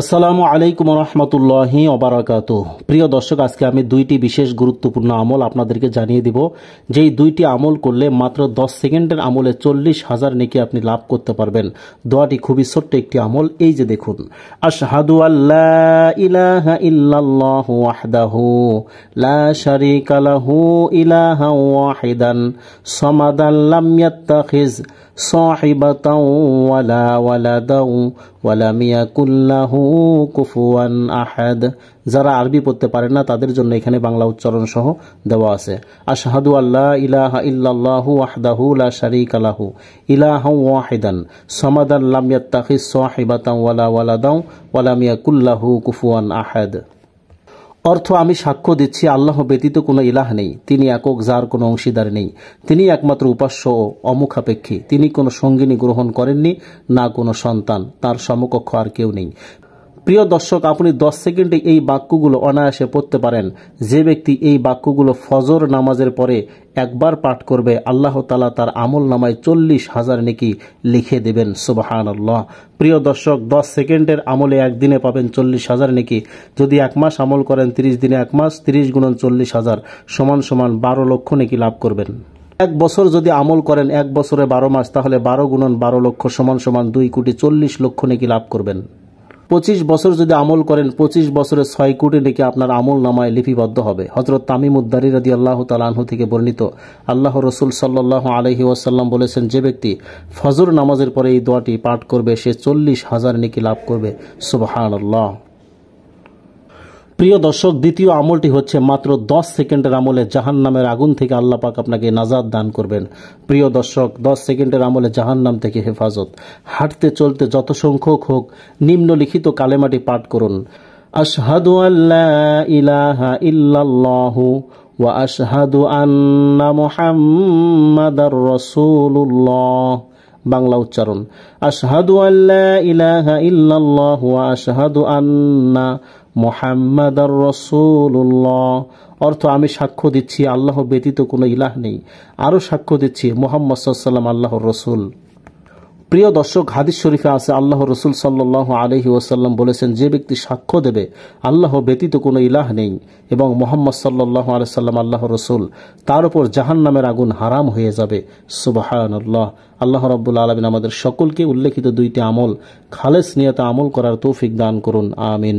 আসসালামু আলাইকুম রহমতুল্লাহি ওবারাকাতুহু। প্রিয় দর্শক, আজকে আমি দুইটি বিশেষ গুরুত্বপূর্ণ আমল আপনাদেরকে জানিয়ে দিব। যেই দুইটি আমল করলে মাত্র 10 সেকেন্ডের আমলে 40,000 নেকি আপনি লাভ করতে পারবেন। দোয়াটি খুবই ছোট্ট একটি আমল। এই যে দেখুন, আশহাদু আল্লা ইলাহা ইল্লাল্লাহু ওয়াহদাহু লা শারীকা লাহু ইলাহান ওয়াহিদান সামাদান লাম ইয়াত্তাখিজ সাহিবাতান ওয়ালা ওয়ালাদান ওয়ালাম ইয়াকুল লাহু কুফুয়ান আহাদ। যারা আরবি পড়তে পারেন না তাদের জন্য এখানে বাংলা উচ্চারণ সহ দেওয়া আছে। আশহাদু আল্লা ইলাহা ইল্লাল্লাহু ওয়াহদাহু লা শারীকা লাহু ইলাহান ওয়াহিদান সামাদান লাম ইয়াত্তাখিজ সাহিবাতান ওয়ালা ওয়ালাদান ওয়ালাম ইয়াকুল লাহু কুফুয়ান আহাদ। অর্থ, আমি সাক্ষ্য দিচ্ছি আল্লাহ ব্যতীত কোনো ইলাহ নেই, তিনি একক, যার কোনো অংশীদার নেই, তিনি একমাত্র উপাস্য ও অমুখাপেক্ষী, তিনি কোনো সঙ্গিনী গ্রহণ করেননি, না কোনো সন্তান, তার সমকক্ষ আর কেউ নেই। প্রিয় দর্শক, আপনি 10 সেকেন্ডে এই বাক্যগুলো অনায়াসে পড়তে পারেন। যে ব্যক্তি এই বাক্যগুলো ফজর নামাজের পরে একবার পাঠ করবে, আল্লাহ তাআলা তার আমল নামায় 40,000 নেকি লিখে দেবেন। সুবহানাল্লাহ। প্রিয় দর্শক, 10 সেকেন্ডের আমলে একদিনে পাবেন 40,000 নেকি। যদি এক মাস আমল করেন, 30 দিনে এক মাস, 30 গুণন 40,000 সমান 12 লক্ষ নেকি লাভ করবেন। এক বছর যদি আমল করেন, এক বছরে 12 মাস, তাহলে 12 গুণন 12 লক্ষ সমান 2,40,00,000 নেকি লাভ করবেন। 25 বছর যদি আমল করেন, 25 বছরে 6 কোটি নেকি আপনার আমল নামায় লিপিবদ্ধ হবে। হযরত তামিম উদ-দারি রাদিয়াল্লাহু তাআলা আনহু থেকে বর্ণিত, আল্লাহ রাসূল সাল্লাল্লাহু আলাইহি ওয়াসাল্লাম বলেছেন, যে ব্যক্তি ফজর নামাজের পরে এই দোয়াটি পাঠ করবে সে 40,000 নেকি লাভ করবে। সুবহানাল্লাহ। প্রিয় দর্শক, দ্বিতীয় আমলটি হচ্ছে মাত্র 10 সেকেন্ডের আমলে জাহান্নামের আগুন থেকে আল্লাহ পাক আপনাকে নাজাত দান করবেন। প্রিয় দর্শক, 10 সেকেন্ডের আমলে জাহান্নাম থেকে হেফাজত। হাঁটতে চলতে যত সংখ্যক হোক নিম্নলিখিত কালেমাটি পাঠ করুন। আশহাদু আল্লা ইলাহা ইল্লাল্লাহু ওয়া আশহাদু আন্না মুহাম্মাদার রাসূলুল্লাহ। বাংলা উচ্চারণ, আশহাদু আল্লা ইলাহা ইল্লাল্লাহু ওয়া আশহাদু আন্না মুহাম্মাদার রাসূলুল্লাহ। অর্থ, আমি সাক্ষ্য দিচ্ছি আল্লাহ ব্যতীত কোনো ইলাহ নেই, আরও সাক্ষ্য দিচ্ছি মুহাম্মদ সাল্লাল্লাহু আলাইহি ওয়াসাল্লাম আল্লাহর রাসূল। প্রিয় দর্শক, হাদিস শরীফে আছে আল্লাহ রাসূল সাল্লাল্লাহু আলাইহি ওয়াসাল্লাম বলেছেন, যে ব্যক্তি সাক্ষ্য দেবে আল্লাহ ব্যতীত কোনো ইলাহ নেই এবং মুহাম্মদ সাল্লাল্লাহু আলাইহি ওয়াসাল্লাম আল্লাহর রাসূল, তার উপর জাহান্নামের আগুন হারাম হয়ে যাবে। সুবহানাল্লাহ। আল্লাহ রাব্বুল আলামিন আমাদের সকলকে উল্লেখিত দুইটি আমল খালেস নিয়তে আমল করার তৌফিক দান করুন। আমিন।